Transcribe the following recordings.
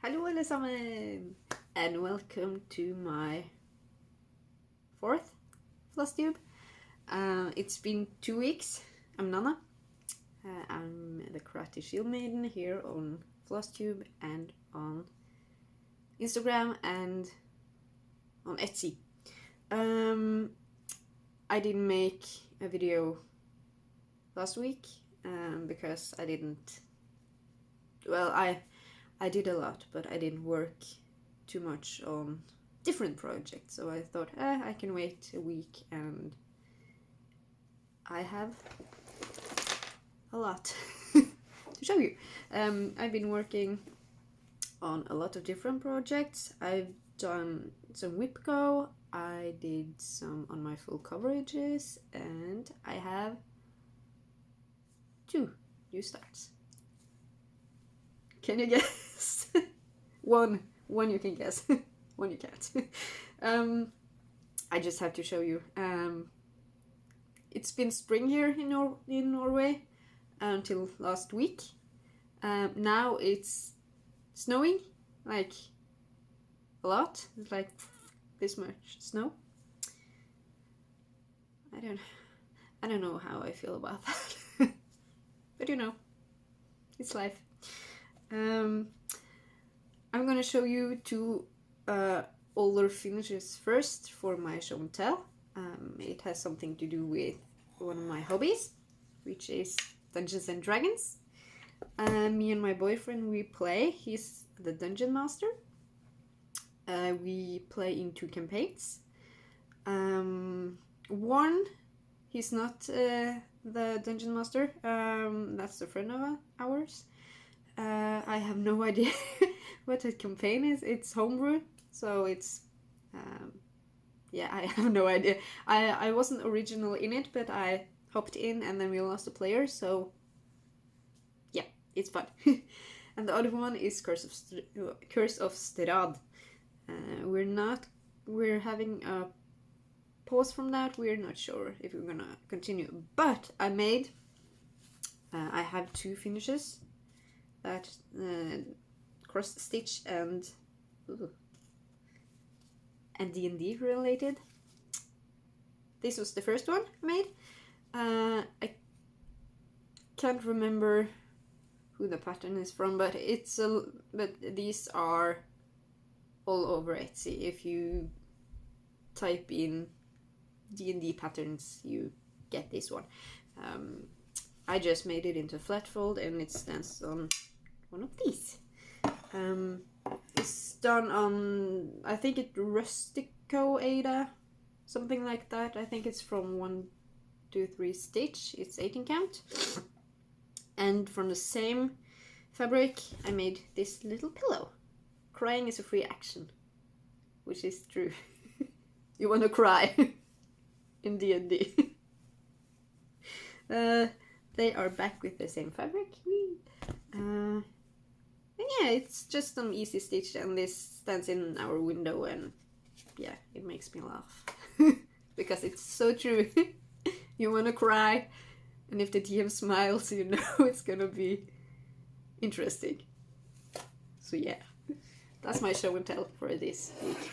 Hallo allesammen, and welcome to my fourth Flosstube. It's been 2 weeks. I'm Nana. I'm the Karate Shield Maiden here on Flosstube and on Instagram and on Etsy. I didn't make a video last week because I didn't. Well, I did a lot, but I didn't work too much on different projects, so I thought I can wait a week, and I have a lot to show you. I've been working on a lot of different projects. I've done some WhipGo, I did some on my full coverages, and I have 2 new starts. Can you guess? One you can guess. One you can't. I just have to show you. It's been spring here in Norway until last week. Now it's snowing, like a lot. It's like this much snow. I don't know how I feel about that. But you know, it's life. I'm gonna show you 2 older finishes first for my show and tell. It has something to do with one of my hobbies, which is Dungeons and Dragons. Me and my boyfriend, we play. He's the dungeon master. We play in 2 campaigns. One, he's not the dungeon master. That's a friend of ours. I have no idea what the campaign is. It's homebrew, so it's yeah, I have no idea. I wasn't original in it, but I hopped in and then we lost a player, so yeah, it's fun. And the other one is Curse of Strahd. We're having a pause from that. We're not sure if we're gonna continue, but I have 2 finishes that cross stitch and D&D related. This was the first one I made. I can't remember who the pattern is from, but but these are all over Etsy. If you type in D&D patterns, you get this one. I just made it into flat fold, and it stands on one of these. It's done on, I think it's Rustico Ada, something like that. I think it's from 1, 2, 3 stitch. It's 18 count. And from the same fabric, I made this little pillow. Crying is a free action, which is true. You want to cry in D&D. They are back with the same fabric. And yeah, it's just some easy stitch, and this stands in our window, and yeah, it makes me laugh. Because it's so true. You wanna cry, and if the DM smiles, you know it's gonna be interesting. So yeah, that's my show and tell for this week.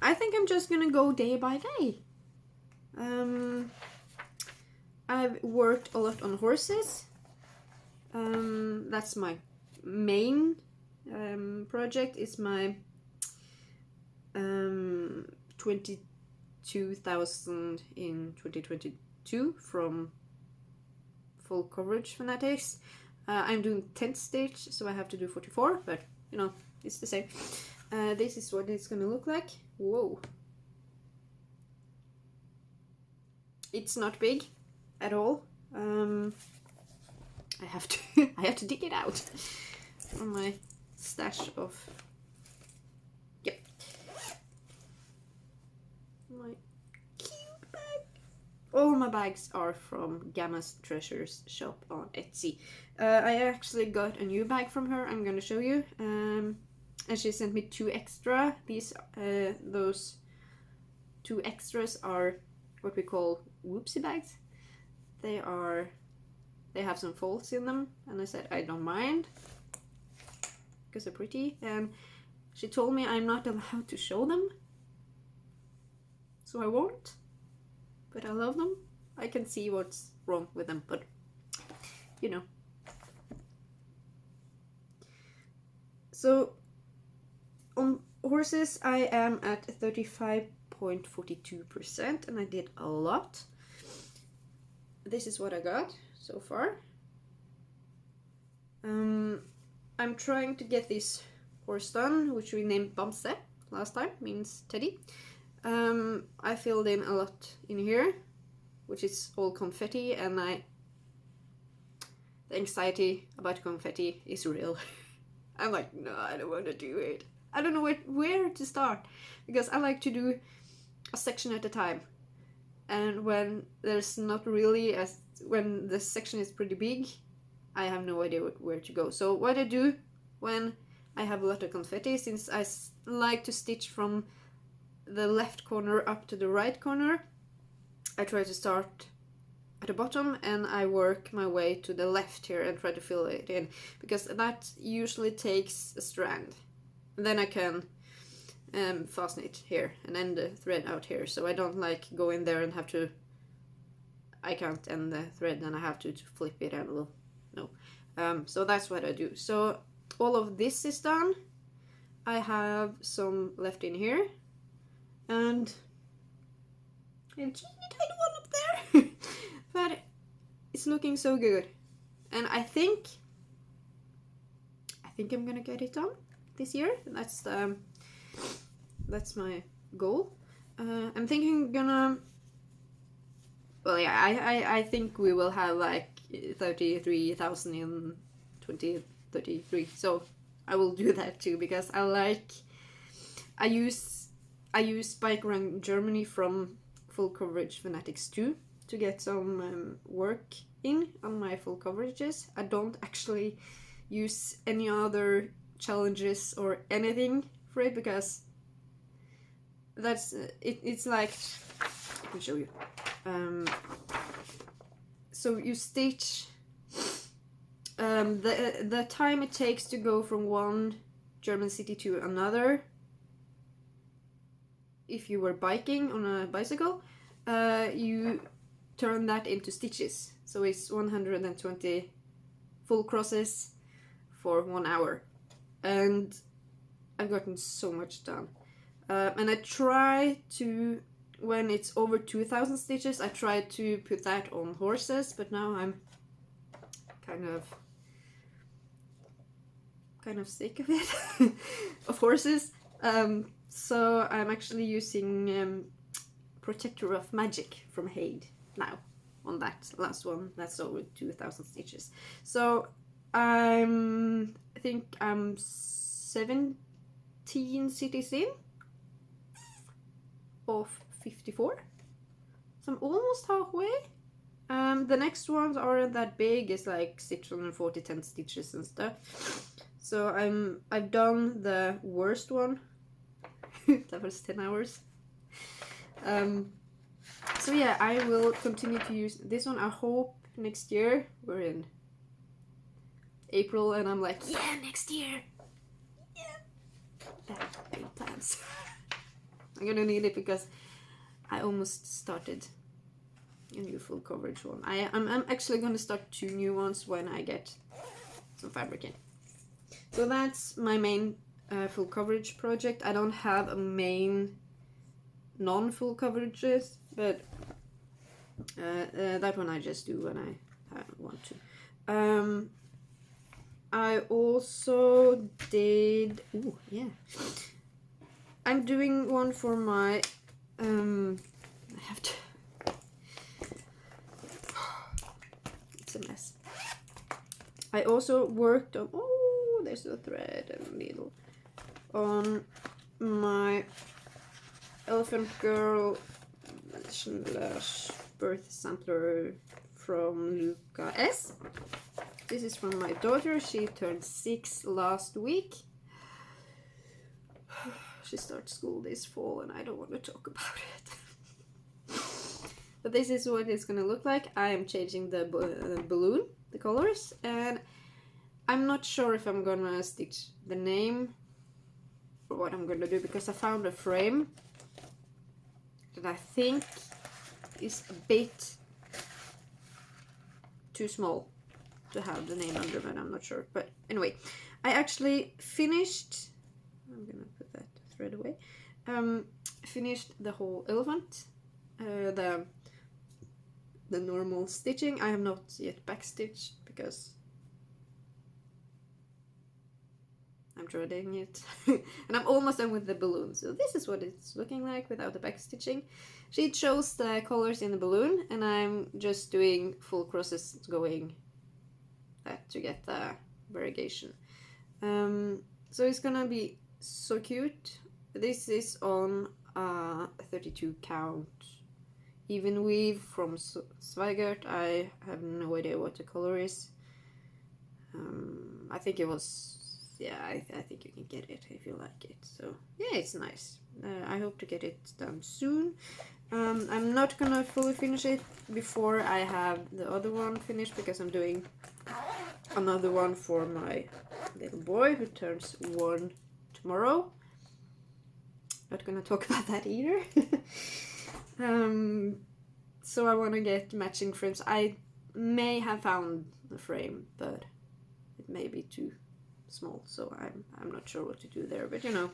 I think I'm just gonna go day by day. I've worked a lot on horses. That's my main project. Is my 22,000 in 2022 from full coverage fanatics. I'm doing 10th stage, so I have to do 44, but you know, it's the same. This is what it's gonna look like. Whoa. It's not big at all. I have to dig it out from my stash of my cute bag. All my bags are from Gamma's Treasures shop on Etsy. I actually got a new bag from her. I'm gonna show you. And she sent me 2 extra. Those 2 extras are what we call whoopsie bags. They are they have some folds in them, and I said I don't mind because they're pretty, and she told me I'm not allowed to show them, so I won't, but I love them. I can see what's wrong with them, but you know. So on horses I am at 35.42%, and I did a lot. This is what I got so far. I'm trying to get this horse done, which we named Bamse last time, means Teddy. I filled in a lot in here, which is all confetti, and the anxiety about confetti is real. I'm like, no, I don't want to do it. I don't know where to start, because I like to do a section at a time. And when there's not really, when the section is pretty big, I have no idea where to go. So what I do when I have a lot of confetti, since I like to stitch from the left corner up to the right corner, I try to start at the bottom and I work my way to the left here and try to fill it in, because that usually takes a strand. And then I can fasten it here and end the thread out here, so I don't like go in there and have to, I can't end the thread and I have to flip it and well, no. So that's what I do. So all of this is done. I have some left in here, and a teeny tiny one up there. But it's looking so good, and I think I'm gonna get it done this year. That's my goal. I'm thinking I think we will have like 33,000 in 2033. So I will do that too, because I use Bike Around Germany from Full Coverage Fanatics 2 to get some work in on my full coverages. I don't actually use any other challenges or anything for it, because that's it's like, I can show you. So you stitch the time it takes to go from one German city to another. If you were biking on a bicycle, you turn that into stitches. So it's 120 full crosses for 1 hour, and I've gotten so much done. And I try to, when it's over 2,000 stitches, I try to put that on horses, but now I'm kind of sick of it, of horses. So I'm actually using Protector of Magic from Haid now on that last one. That's over 2,000 stitches. So I think I'm 17 cities in of 54. So I'm almost halfway. The next ones aren't that big. It's like 640 10 stitches and stuff. So I've done the worst one. That was 10 hours. So yeah, I will continue to use this one. I hope next year, we're in April, and I'm like, yeah, next year. Yeah. I have big plans. I'm gonna need it because I almost started a new full coverage one. I'm actually gonna start 2 new ones when I get some fabric in. So that's my main full coverage project. I don't have a main non-full coverages, but that one I just do when I want to. I also did, I'm doing one for my, I have to, it's a mess. I also worked on, there's a thread and needle, on my Elephant Girl birth sampler from Luca S. This is from my daughter. She turned 6 last week. She starts school this fall and I don't want to talk about it. But this is what it's gonna look like. I am changing the balloon the colors, and I'm not sure if I'm gonna stitch the name or what I'm gonna do, because I found a frame that I think is a bit too small to have the name under, but I'm not sure. But anyway, I actually finished, I'm gonna put that thread away, finished the whole elephant, the normal stitching. I have not yet backstitched because I'm dreading it. And I'm almost done with the balloon. So this is what it's looking like without the backstitching. She chose the colors in the balloon, and I'm just doing full crosses going that to get the variegation. So it's gonna be so cute. This is on a 32 count even weave from Zweigert. I have no idea what the color is. I think it was, yeah, I think you can get it if you like it. So yeah, it's nice. I hope to get it done soon. I'm not gonna fully finish it before I have the other one finished, because I'm doing another one for my little boy who turns 1 tomorrow. Not gonna talk about that either. So I want to get matching frames. I may have found the frame, but it may be too small, so I'm not sure what to do there. But you know,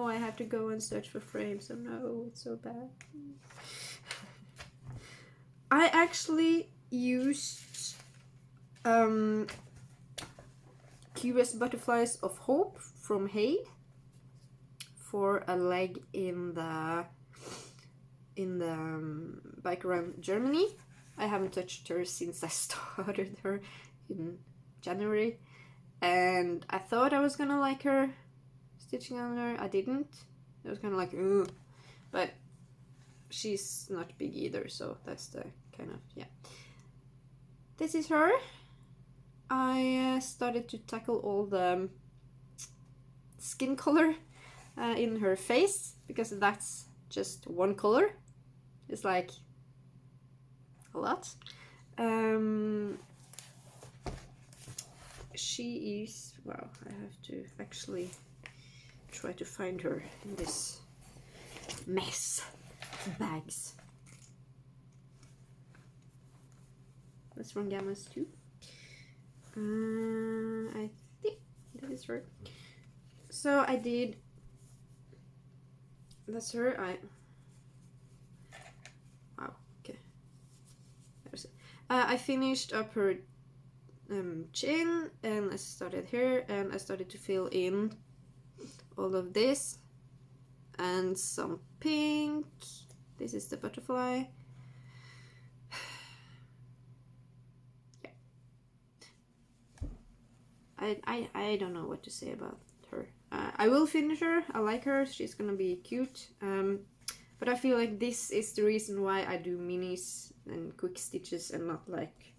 I have to go and search for frames. So no, it's so bad. I actually used QS Butterflies of Hope from Hade for a leg in the bike around Germany. I haven't touched her since I started her in January, and I thought I was gonna like her stitching on her. I didn't. I was kind of like, ugh, but she's not big either, so that's the kind of, yeah. This is her. I started to tackle all the skin color in her face, because that's just one color. It's like a lot. She is, wow, I have to actually try to find her in this mess of bags. That's from Gammas too. I think that is her. So I did, that's her. Wow, okay. There's it. I finished up her chin, and I started here, and I started to fill in all of this and some pink. This is the butterfly. Yeah. I don't know what to say about her. I will finish her. I like her. She's gonna be cute. But I feel like this is the reason why I do minis and quick stitches and not like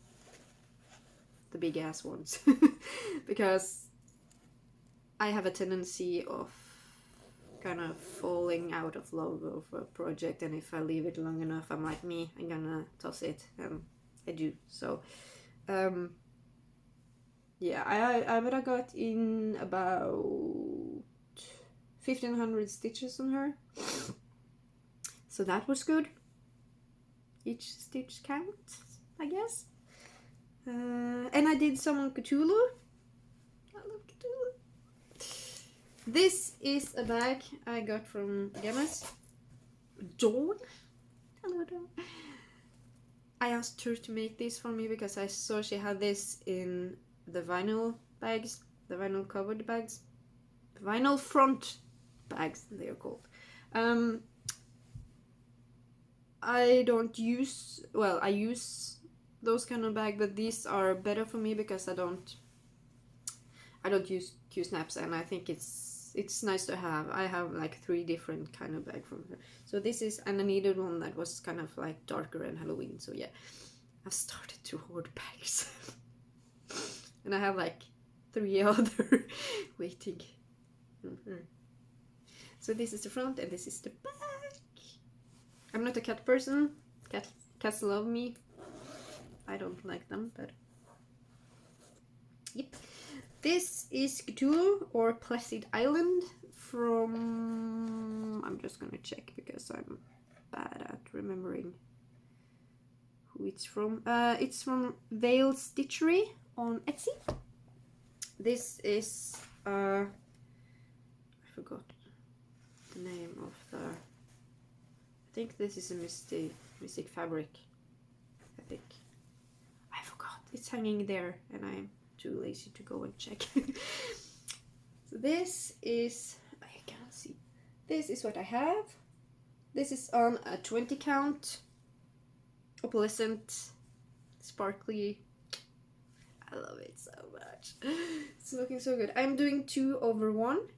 the big ass ones. Because I have a tendency of kind of falling out of love of a project, and if I leave it long enough, I'm like, I'm gonna toss it, and I do. So yeah, I bet I got in about 1500 stitches on her. So that was good. Each stitch counts, I guess. And I did some on Cthulhu. I love Cthulhu. This is a bag I got from Gammas. Dawn? Hello, Dawn. I asked her to make this for me because I saw she had this in the vinyl bags, the vinyl covered bags, the vinyl front bags they are called. I don't use, well, I use those kind of bag, but these are better for me because I don't use Q-snaps, and I think it's nice to have. I have like 3 different kind of bag from her. So this is, and I needed one that was kind of like darker and Halloween. So yeah, I've started to hoard bags. And I have like 3 other waiting. So this is the front and this is the back. I'm not a cat person. Cats love me. I don't like them, but yep. This is Cthulhu or Placid Island from... I'm just gonna check because I'm bad at remembering who it's from. It's from Veil Stitchery on Etsy. This is... I forgot the name of the... I think this is a mystic fabric. I think. I forgot. It's hanging there and I'm too lazy to go and check. So this is... I can't see. This is what I have. This is on a 20 count. Opalescent. Sparkly. I love it so much. It's looking so good. I'm doing 2/1.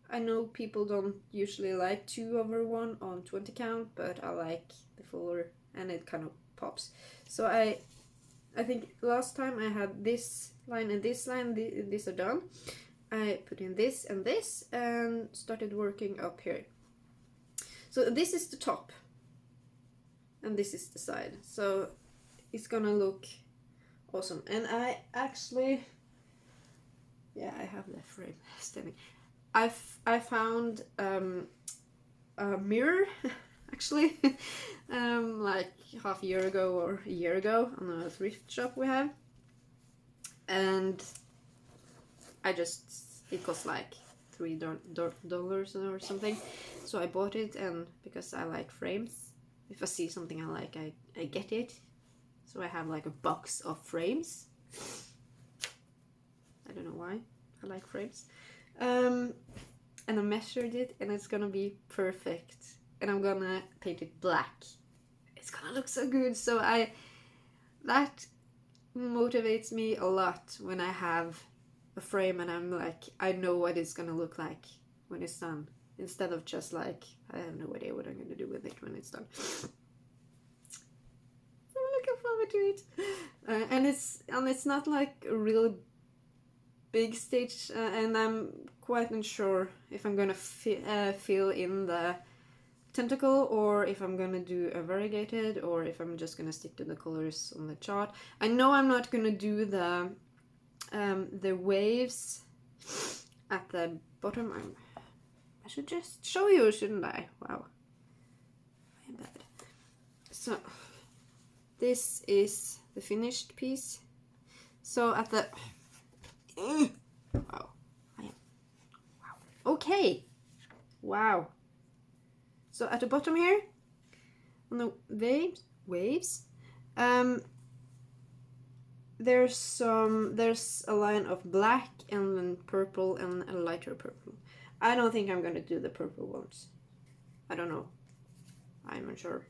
I know people don't usually like 2/1 on 20 count, but I like the fuller and it kind of pops. So I think last time I had this line and this line, these are done. I put in this and started working up here. So this is the top and this is the side. So it's gonna look awesome. And I actually, yeah, I have the frame standing. I found a mirror actually like half a year ago or a year ago on a thrift shop we have, and it cost like $3 or something, so I bought it, and because I like frames, if I see something I like, I get it. So I have like a box of frames. I don't know why I like frames. And I measured it and it's gonna be perfect. And I'm gonna paint it black. It's gonna look so good. So that motivates me a lot when I have a frame and I'm like, I know what it's gonna look like when it's done. Instead of just like, I have no idea what I'm gonna do with it when it's done. So I'm looking forward to it. And it's not like a real big stage, and I'm quite unsure if I'm gonna fill in the tentacle or if I'm gonna do a variegated or if I'm just gonna stick to the colors on the chart. I know I'm not gonna do the waves at the bottom. I should just show you, shouldn't I? Wow, I'm bad. So this is the finished piece. So at the wow. Wow. Okay. Wow. So at the bottom here, on the waves, there's a line of black and then purple and a lighter purple. I don't think I'm gonna do the purple ones. I don't know. I'm unsure.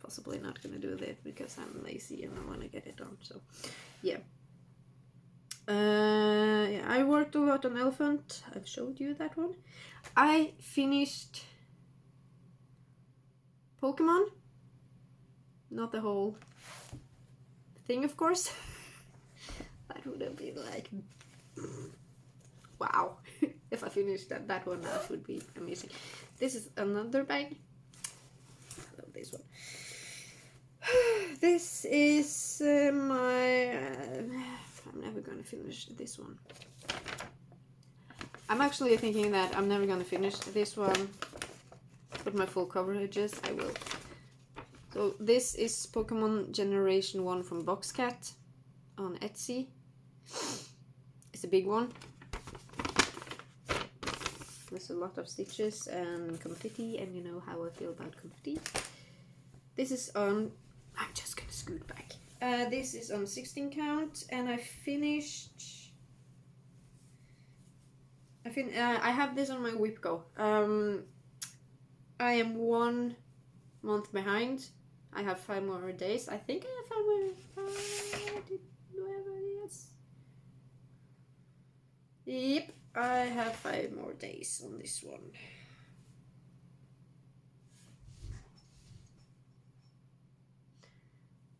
Possibly not gonna do that because I'm lazy and I want to get it done. So, yeah. Yeah, I worked a lot on Elephant. I've showed you that one. I finished Pokemon. Not the whole thing, of course. That would have been like, wow. If I finished that one, that would be amazing. This is another bag. I love this one. This is I'm never gonna finish this one. I'm actually thinking that I'm never gonna finish this one, but my full coverages I will. So this is Pokemon Generation 1 from Boxcat on Etsy. It's a big one. There's a lot of stitches and confetti, and you know how I feel about confetti. This is on... I'm just gonna scoot back. This is on 16 count, and I finished... I have this on my Whipco. I am 1 month behind. I have 5 more days. I think I have 5 more... do I have any? Yes. Yep, I have 5 more days on this one.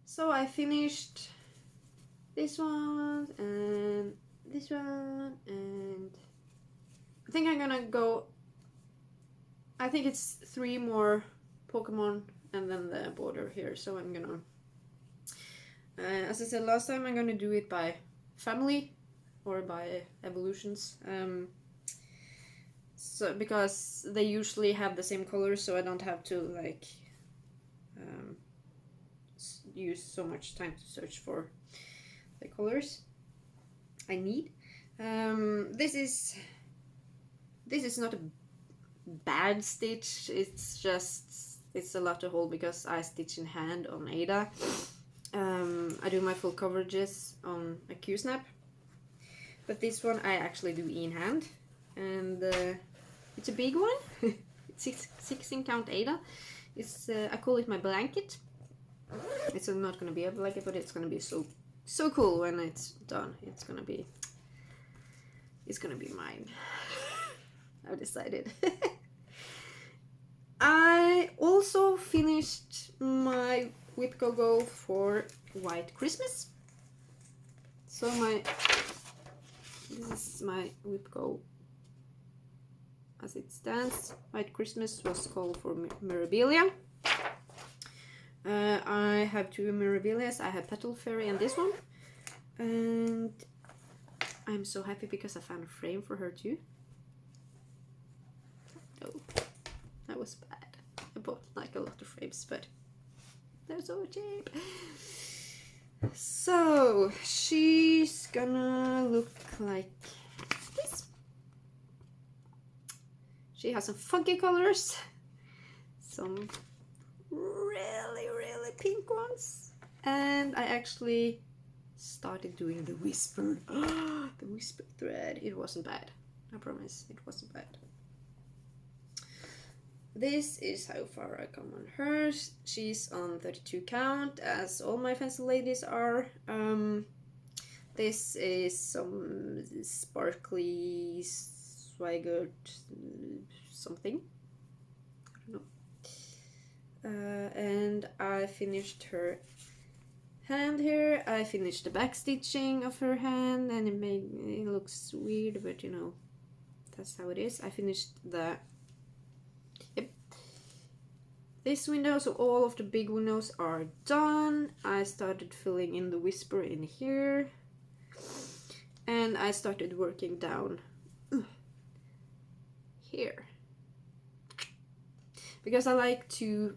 So I finished this one and this one, and I think I'm gonna go... I think it's 3 more Pokemon and then the border here, so I'm gonna As I said last time, I'm gonna do it by family or by evolutions. So because they usually have the same colors, so I don't have to like use so much time to search for the colors I need. This is not a bad stitch. It's just it's a lot to hold because I stitch in hand on Ada. I do my full coverages on a Q-snap, but this one I actually do in hand, and it's a big one. It's 16 count Ada. It's I call it my blanket. It's not gonna be a blanket, but it's gonna be so cool when it's done. It's gonna be mine. I've decided. I also finished my Whip Go for White Christmas. So this is my Whip Go as it stands. White Christmas was called for Mirabilia. I have two Mirabilias. I have Petal Fairy and this one. And I'm so happy because I found a frame for her too. Oh, that was bad. I bought like a lot of frames, but they're so cheap. So she's gonna look like this. She has some funky colors, some really pink ones, and I actually started doing the whisper. The whisper thread. It wasn't bad. I promise, it wasn't bad. This is how far I come on hers. She's on 32 count, as all my fancy ladies are. This is some sparkly swaggered something. I don't know. And I finished her hand here. I finished the back stitching of her hand, and it looks weird, but you know, that's how it is. I finished this window, so all of the big windows are done. I started filling in the whisper in here, and I started working down here because I like to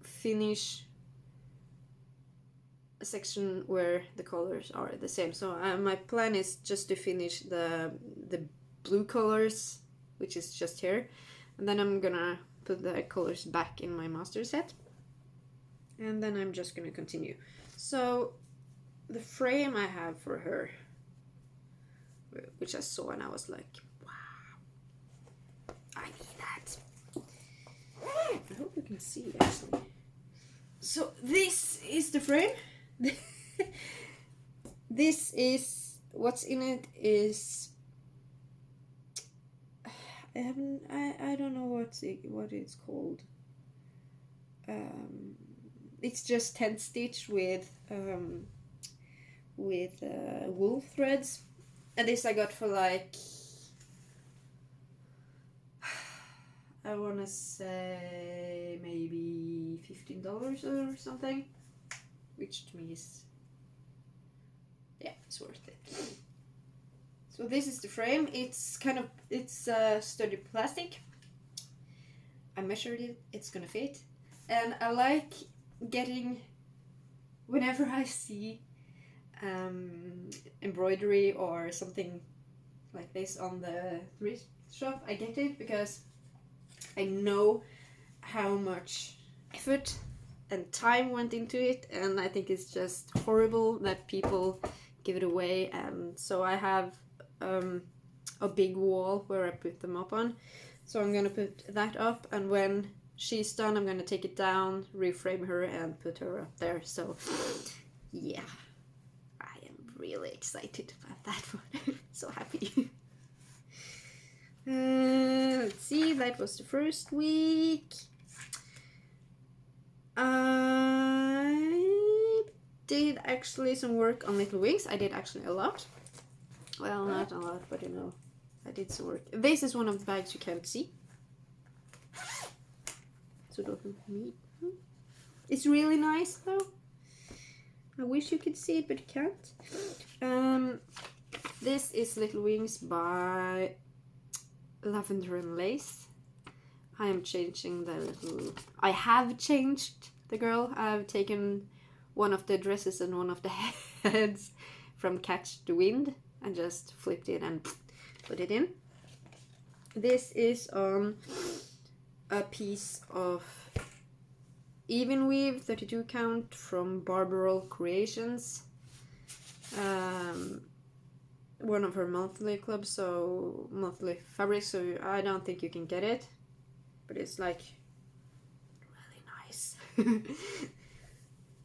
finish a section where the colors are the same. So my plan is just to finish the blue colors, which is just here, and then I'm gonna put the colors back in my master set, and then I'm just gonna continue. So the frame I have for her, which I saw and I was like, wow, I need that. I hope you can see actually. So this is the frame. This is what's in it is I don't know what it's called. It's just tent stitch with wool threads, and this I got for like I wanna say maybe $15 or something, which to me is it's worth it. So this is the frame. It's sturdy plastic. I measured it. It's gonna fit, and I like getting whenever I see embroidery or something like this on the thrift shop. I get it because I know how much effort and time went into it, and I think it's just horrible that people give it away. And so I have a big wall where I put them up on, so I'm gonna put that up, and when she's done I'm gonna take it down, reframe her, and put her up there. So yeah, I am really excited about that one. So happy. Let's see, that was the first week. I did actually some work on Little Wings. I did actually a lot. Well, not a lot, but you know, I did some work. This is one of the bags you can't see. So don't need. It's really nice though. I wish you could see it, but you can't. This is Little Wings by Lavender and Lace. I am changing the little... I have changed the girl. I've taken one of the dresses and one of the heads from Catch the Wind and just flipped it and put it in. This is on a piece of even weave 32 count from Barbara Creations. One of her monthly clubs, so monthly fabrics, so I don't think you can get it, but it's like really nice.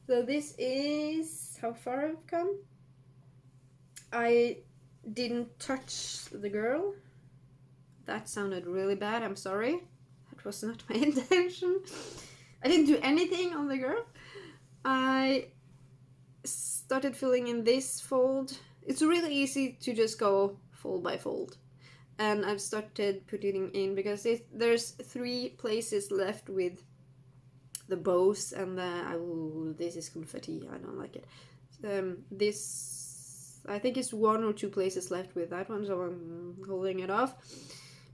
So this is how far I've come. I didn't touch the girl. That sounded really bad, I'm sorry. That was not my intention. I didn't do anything on the girl. I started filling in this fold. It's really easy to just go fold by fold. And I've started putting in, because there's 3 places left with the bows and this is confetti, I don't like it. This, I think it's 1 or 2 places left with that one, so I'm holding it off.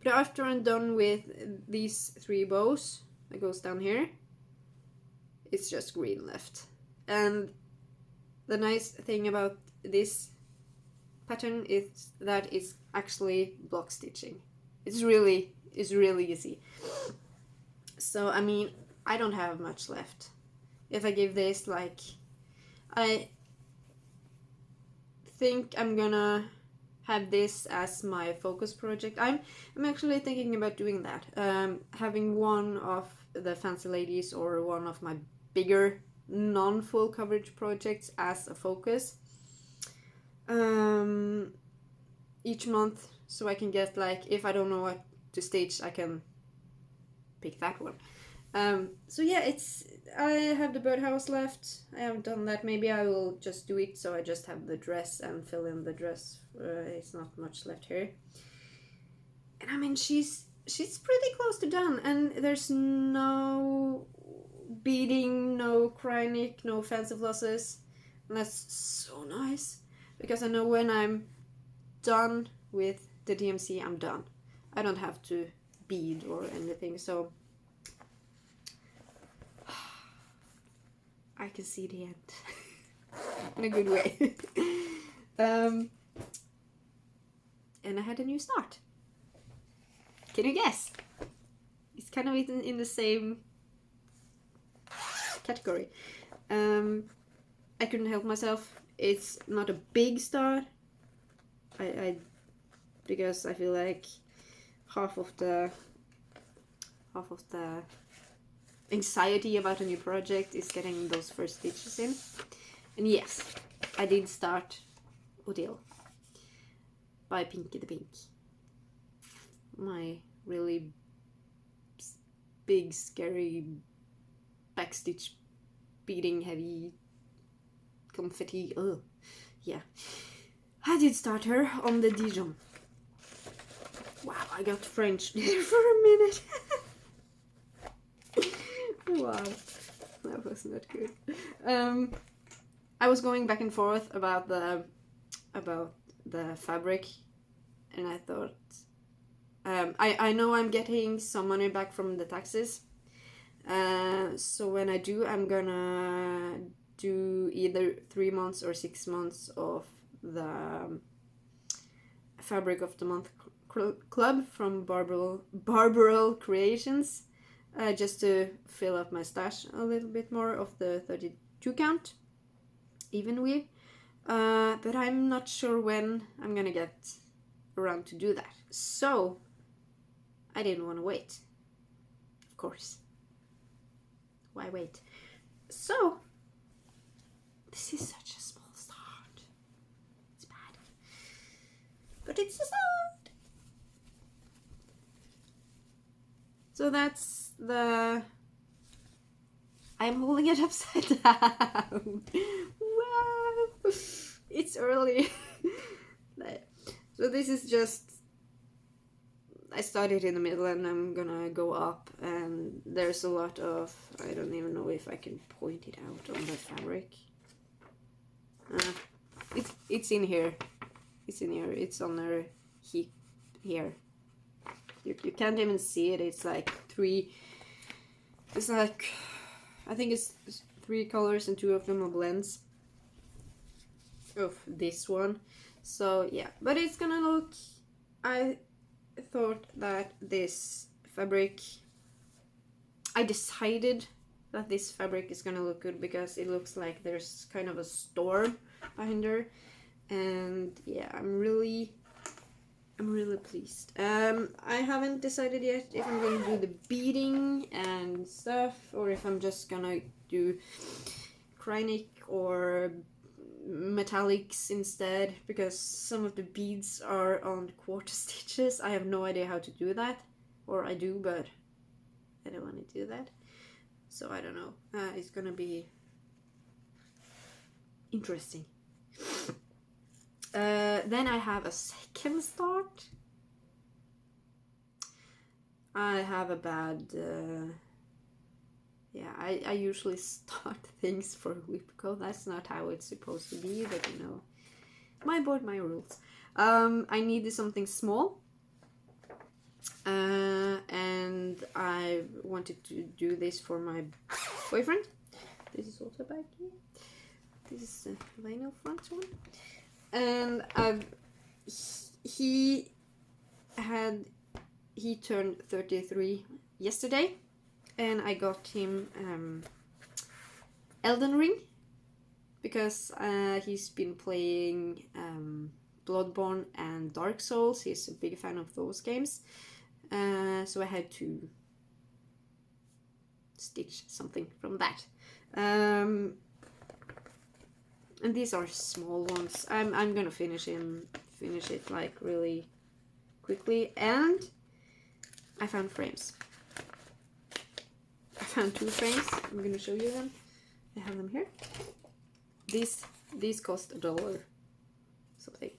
But after I'm done with these 3 bows, that goes down here, it's just green left. And the nice thing about this pattern is that it's actually block stitching. It's really easy. So I mean, I don't have much left. If I give this, like, I think I'm gonna have this as my focus project. I'm actually thinking about doing that. Having one of the Fancy Ladies or one of my bigger non-full coverage projects as a focus each month, so I can get, like, if I don't know what to stitch, I can pick that one. So yeah, I have the birdhouse left. I haven't done that. Maybe I will just do it so I just have the dress and fill in the dress. It's not much left here. And I mean, she's pretty close to done, and there's no beading, no cryonic, no fancy flosses, and that's so nice, because I know when I'm done with the DMC, I'm done. I don't have to bead or anything, so I can see the end in a good way. And I had a new start. Can you guess? It's kind of in the same category. I couldn't help myself. It's not a big start. Because I feel like half of the anxiety about a new project is getting those first stitches in. And yes, I did start Odile by Pinky the Pink. My really big, scary, backstitch, beading, heavy, confetti. Oh, yeah. I did start her on the Dijon. Wow, I got French there for a minute. Wow, that was not good. I was going back and forth about the fabric, and I thought, I know I'm getting some money back from the taxes. So when I do, I'm gonna do either 3 months or 6 months of the Fabric of the Month Club from Barbara Creations, just to fill up my stash a little bit more of the 32 count even weave. But I'm not sure when I'm gonna get around to do that. So I didn't want to wait. Of course. Why wait? So this is such a small start. It's bad. But it's a start. So that's the... I'm holding it upside down. Wow! It's early. So this is just... I started in the middle and I'm gonna go up, and there's a lot of... I don't even know if I can point it out on the fabric. It's in here. It's in here. It's on her heap here. You can't even see it. It's like 3. It's like, I think it's 3 colors and 2 of them are blends of this one. So yeah, but it's gonna look, I thought that this fabric, I decided that this fabric is gonna look good because it looks like there's kind of a storm behind her, and yeah, I'm really pleased. I haven't decided yet if I'm gonna do the beading and stuff, or if I'm just gonna do Krynic or metallics instead, because some of the beads are on quarter stitches. I have no idea how to do that, or I do, but I don't want to do that, so I don't know. It's gonna be interesting. Then I have a second start. I have a bad yeah, I usually start things for Whipco. That's not how it's supposed to be, but you know, my board, my rules. I needed something small, and I wanted to do this for my boyfriend. This is also back here. This is the vinyl front one, and he turned 33 yesterday, and I got him Elden Ring because he's been playing Bloodborne and Dark Souls. He's a big fan of those games, so I had to stitch something from that. And these are small ones. I'm gonna finish it like really quickly. And I found frames. I found 2 frames. I'm gonna show you them. I have them here. These cost $1 something.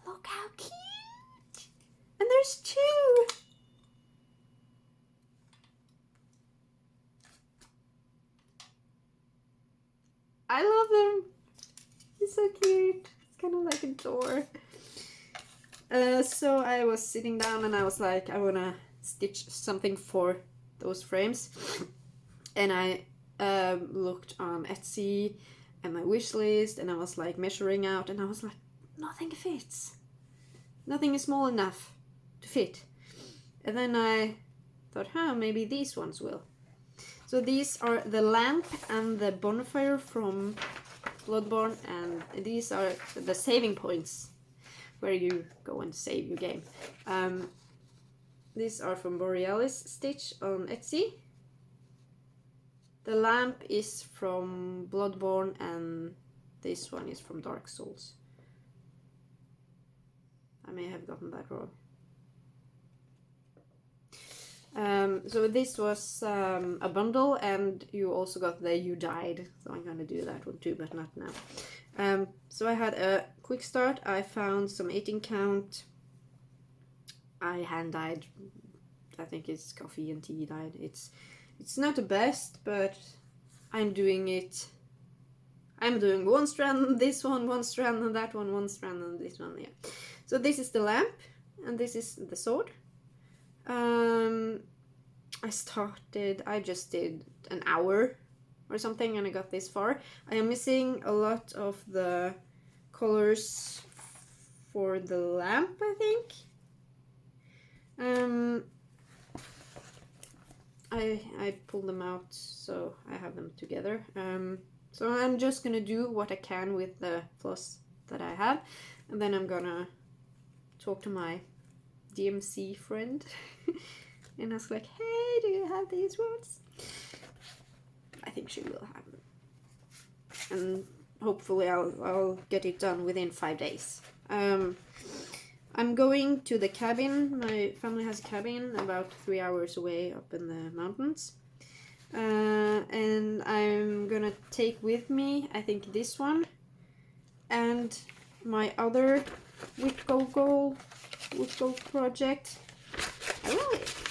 Look how cute! And there's 2. I love them. It's so cute. It's kind of like a door. So I was sitting down and I was like, I wanna stitch something for those frames, and I looked on Etsy and my wish list, and I was like measuring out, and I was like, nothing fits. Nothing is small enough to fit. And then I thought, maybe these ones will. So these are the lamp and the bonfire from Bloodborne, and these are the saving points where you go and save your game. These are from Borealis Stitch on Etsy. The lamp is from Bloodborne, and this one is from Dark Souls. I may have gotten that wrong. So this was a bundle, and you also got the You Died, so I'm gonna do that one too, but not now. So I had a quick start. I found some 18 count. I hand dyed, I think it's coffee and tea dyed. It's not the best, but I'm doing it. I'm doing one strand on this one strand on that one strand on this one, yeah. So this is the lamp, and this is the sword. I just did an hour or something, and I got this far. I am missing a lot of the colors for the lamp, I think. I pulled them out, so I have them together. So I'm just gonna do what I can with the floss that I have, and then I'm gonna talk to my DMC friend and ask like, hey, do you have these ones? I think she will have them, and hopefully I'll get it done within 5 days. I'm going to the cabin. My family has a cabin about 3 hours away up in the mountains. And I'm gonna take with me, I think, this one and my other Whipco project.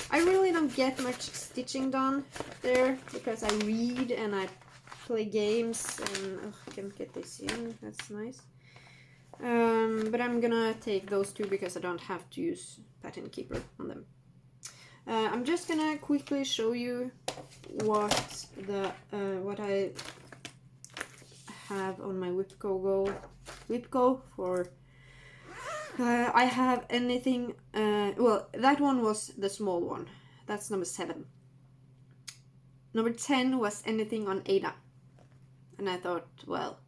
I really don't get much stitching done there because I read and I play games, and I can't get this in, that's nice. But I'm gonna take those two because I don't have to use Patent Keeper on them. I'm just gonna quickly show you what I have on my Whipco for. I have anything. Well, that one was the small one. That's number 7. Number 10 was anything on Ada, and I thought, well,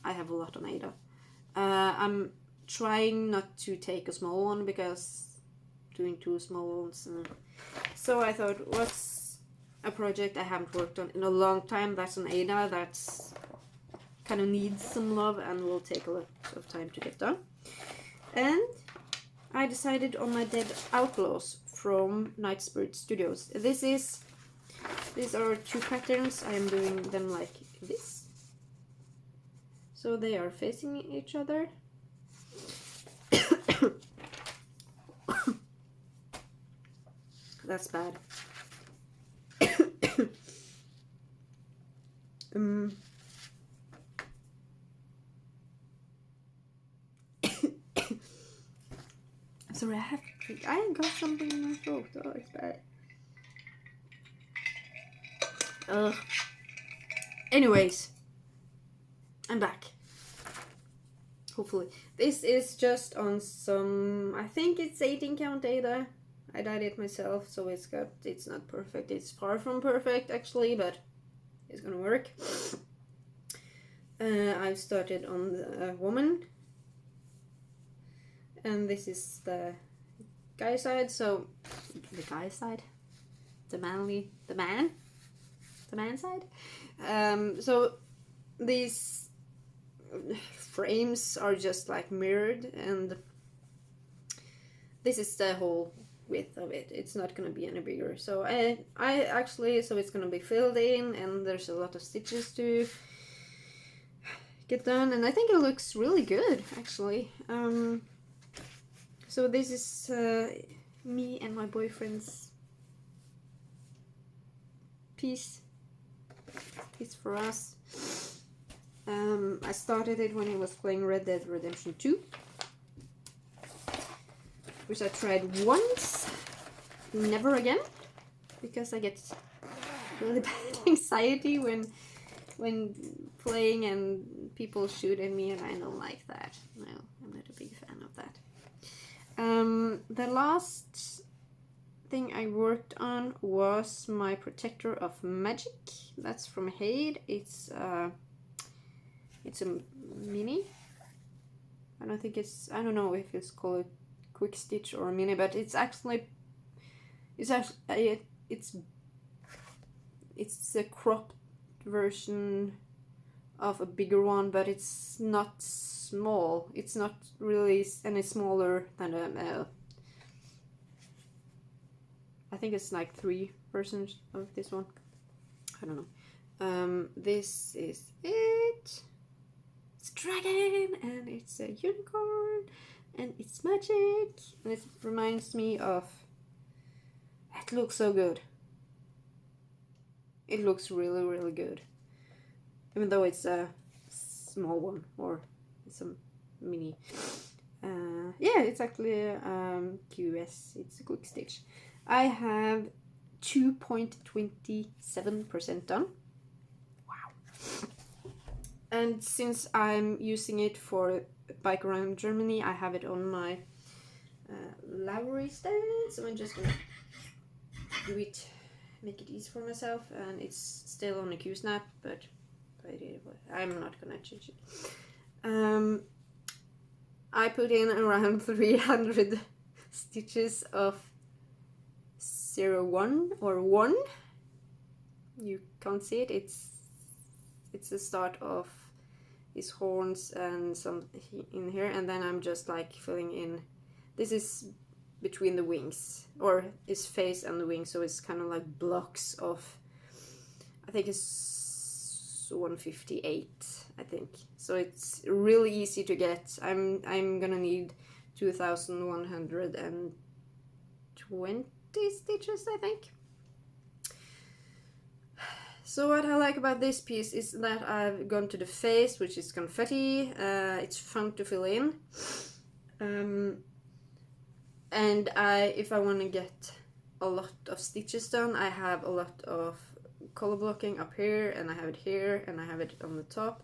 I have a lot on Ada. I'm trying not to take a small one because doing 2 small ones. So I thought, what's a project I haven't worked on in a long time? That's an Ada. That's kind of needs some love and will take a lot of time to get done. And I decided on my Dead Outlaws from Night Spirit Studios. These are 2 patterns. I am doing them like this. So they are facing each other. That's bad. Sorry, I have to drink. I got something in my throat. Oh, it's bad. Ugh. Anyways, I'm back. Hopefully. This is just on some, I think it's 18 count Ada. I dyed it myself, so it's not perfect. It's far from perfect actually, but it's gonna work. I've started on the woman, and this is the guy side. So the guy side, the man side. So these frames are just like mirrored, and this is the whole width of it. It's not gonna be any bigger. So I actually, so it's gonna be filled in, and there's a lot of stitches to get done, and I think it looks really good actually. So this is me and my boyfriend's piece for us. I started it when he was playing Red Dead Redemption 2, which I tried once, never again, because I get really bad anxiety when playing and people shoot at me, and I don't like that. No, I'm not a big fan of that. The last thing I worked on was my Protector of Magic. That's from Hade. It's a mini. I don't know if it's called quick stitch or mini, but it's a cropped version of a bigger one, but it's not small. It's not really any smaller than a I think it's like 3 versions of this one. I don't know. This is it. It's a dragon, and it's a unicorn, and it's magic, and it reminds me of. It looks so good. It looks really, really good. Even though it's a small one, or it's a mini. Yeah, it's actually QS. It's a quick stitch. I have 2.27% done. Wow. And since I'm using it for bike around Germany, I have it on my library stand. So I'm just gonna do it, make it easy for myself. And it's still on a Q-snap, but I'm not gonna change it. I put in around 300 stitches of 01 or 1. You can't see it. It's the start of his horns and some in here, and then I'm just like filling in. This is between the wings, or his face and the wings, so it's kind of like blocks of, I think it's 158, I think. So it's really easy to get. I'm gonna need 2,120 stitches, I think. So what I like about this piece is that I've gone to the face, which is confetti. It's fun to fill in. And if I want to get a lot of stitches done, I have a lot of color blocking up here, and I have it here, and I have it on the top.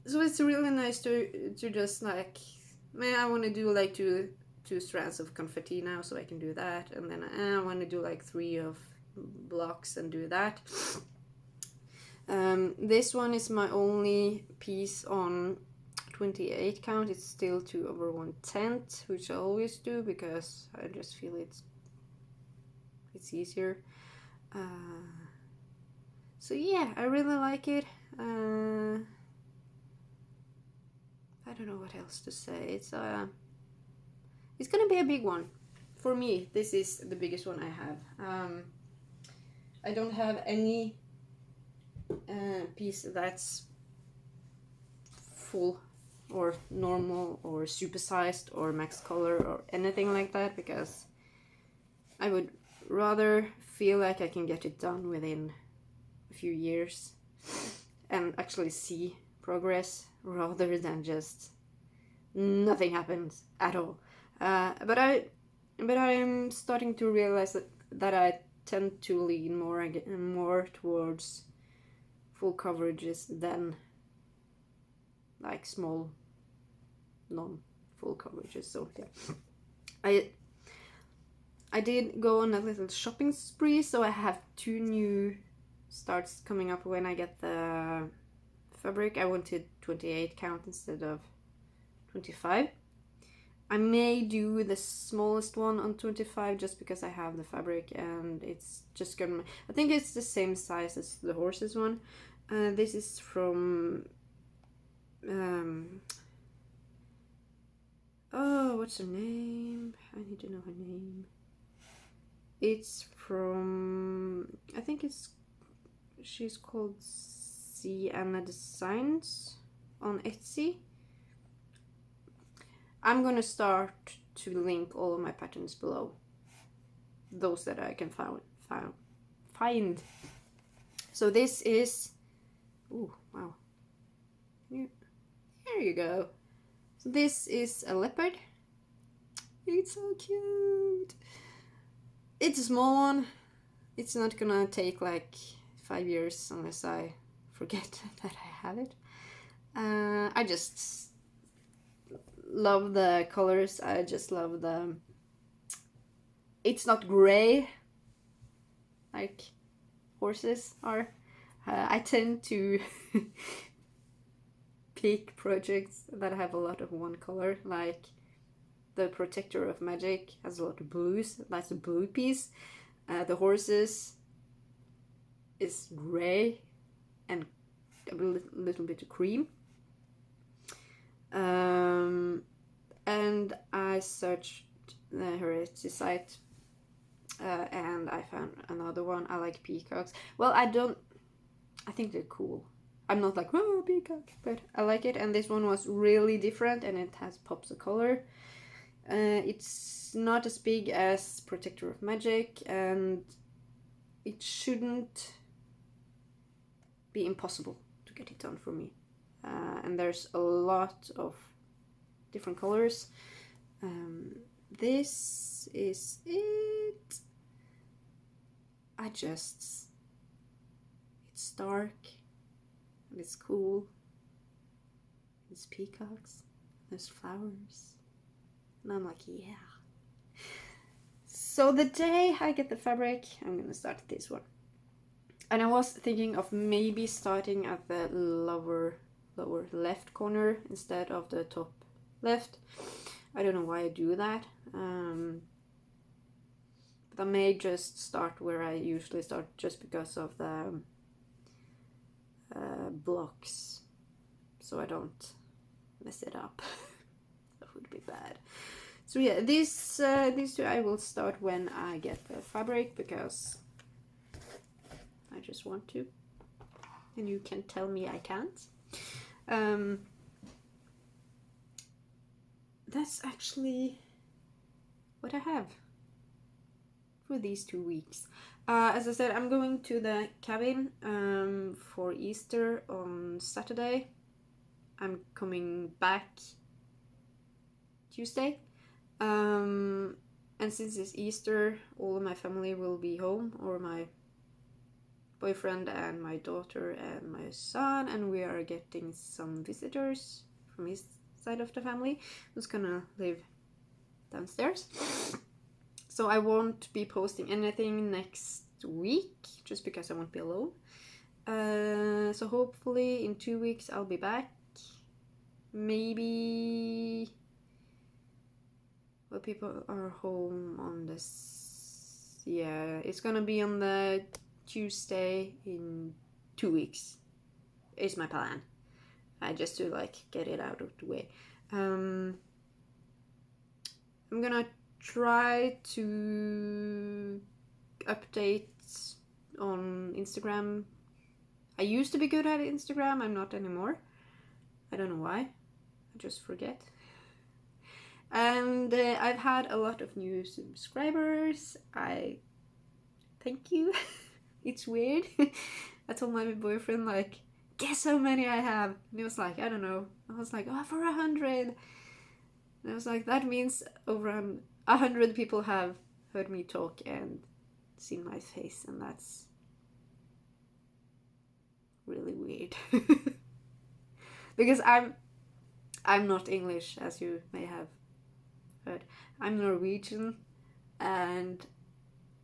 So it's really nice to just like, man, I want to do like two strands of confetti now, so I can do that, and then I want to do like 3 of blocks and do that. This one is my only piece on 28 count. It's still 2/110, which I always do because I just feel it's easier. So yeah, I really like it. I don't know what else to say. It's gonna be a big one for me. This is the biggest one I have. I don't have any piece that's full or normal or supersized or max color or anything like that, because I would rather feel like I can get it done within a few years and actually see progress rather than just nothing happens at all. But I'm starting to realize that I tend to lean more towards full coverages than like small non-full coverages. So yeah, I did go on a little shopping spree, so I have 2 new starts coming up when I get the fabric. I wanted 28 count instead of 25. I may do the smallest one on 25 just because I have the fabric, and it's just gonna, I think it's the same size as the horses one. This is from oh, what's her name? I need to know her name. It's from, I think she's called Sienna Designs on Etsy. I'm gonna start to link all of my patterns below, those that I can find. So this is, ooh, wow, there you go. So this is a leopard. It's so cute. It's a small one. It's not gonna take like 5 years unless I forget that I have it. I just love the colors. I just love the, it's not gray like horses are. I tend to pick projects that have a lot of one color, like the Protector of Magic has a lot of blues. That's a blue piece. The horses is gray and a little bit of cream. And I searched her Etsy site, and I found another one. I like peacocks. Well, I think they're cool. I'm not like, oh, peacock, but I like it. And this one was really different, and it has pops of color. It's not as big as Protector of Magic, and it shouldn't be impossible to get it done for me. And there's a lot of different colors. This is it. It's dark, and it's cool. There's peacocks, there's flowers, and I'm like, yeah. So the day I get the fabric, I'm gonna start this one. And I was thinking of maybe starting at the lower left corner instead of the top left. I don't know why I do that. But I may just start where I usually start, just because of the blocks, so I don't mess it up. That would be bad. So yeah, these 2 I will start when I get the fabric, because I just want to, and you can tell me I can't. That's actually what I have for these 2 weeks. As I said, I'm going to the cabin for Easter on Saturday. I'm coming back Tuesday. And since it's Easter, all of my family will be home, or my boyfriend and my daughter and my son, and we are getting some visitors from his side of the family who's gonna live downstairs. So I won't be posting anything next week just because I won't be alone. So hopefully in 2 weeks I'll be back. Maybe people are home on this. Yeah, it's gonna be on the Tuesday in 2 weeks. Is my plan. Just to like get it out of the way. I'm gonna try to update on Instagram. I used to be good at Instagram. I'm not anymore. I don't know why. I just forget. And I've had a lot of new subscribers. I thank you. It's weird. I told my boyfriend, like, guess how many I have? And he was like, I don't know. I was like, oh, for 100. And I was like, that means over 100 people have heard me talk and seen my face, and that's really weird. Because I'm not English, as you may have heard. I'm Norwegian, and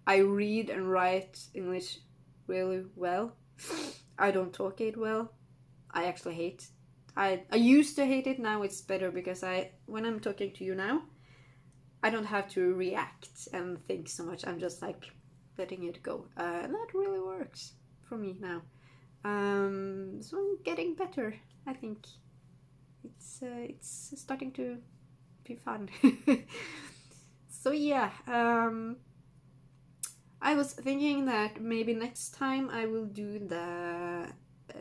I read and write English really well. I don't talk it well. I actually hate. I used to hate it. Now it's better because when I'm talking to you now, I don't have to react and think so much. I'm just like letting it go, and that really works for me now. So I'm getting better. I think it's starting to be fun. So yeah, I was thinking that maybe next time I will do the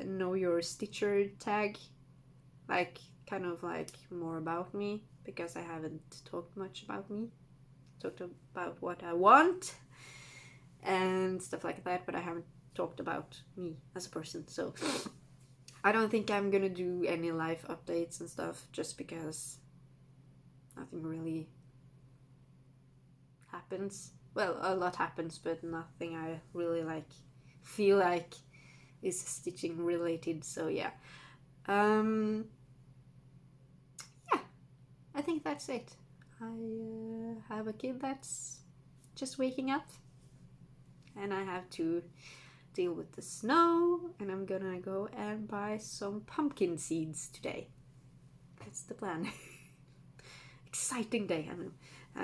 know your stitcher tag, like kind of like more about me, because I haven't talked much about me. Talked about what I want and stuff like that, but I haven't talked about me as a person. So I don't think I'm gonna do any life updates and stuff, just because nothing really happens. Well, a lot happens, but nothing I really like feel like is stitching related. So yeah. Yeah, I think that's it. I have a kid that's just waking up, and I have to deal with the snow, and I'm gonna go and buy some pumpkin seeds today. That's the plan. Exciting day, I know.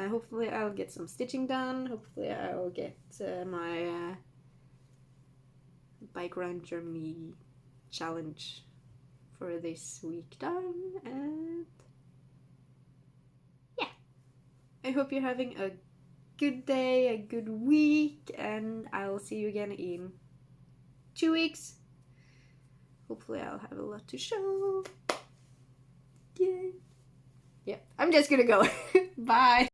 Hopefully I'll get some stitching done. Hopefully I'll get my Bike Around Germany challenge for this week done. And yeah, I hope you're having a good day, a good week, and I'll see you again in 2 weeks. Hopefully I'll have a lot to show. Yay. Yeah, I'm just gonna go. Bye.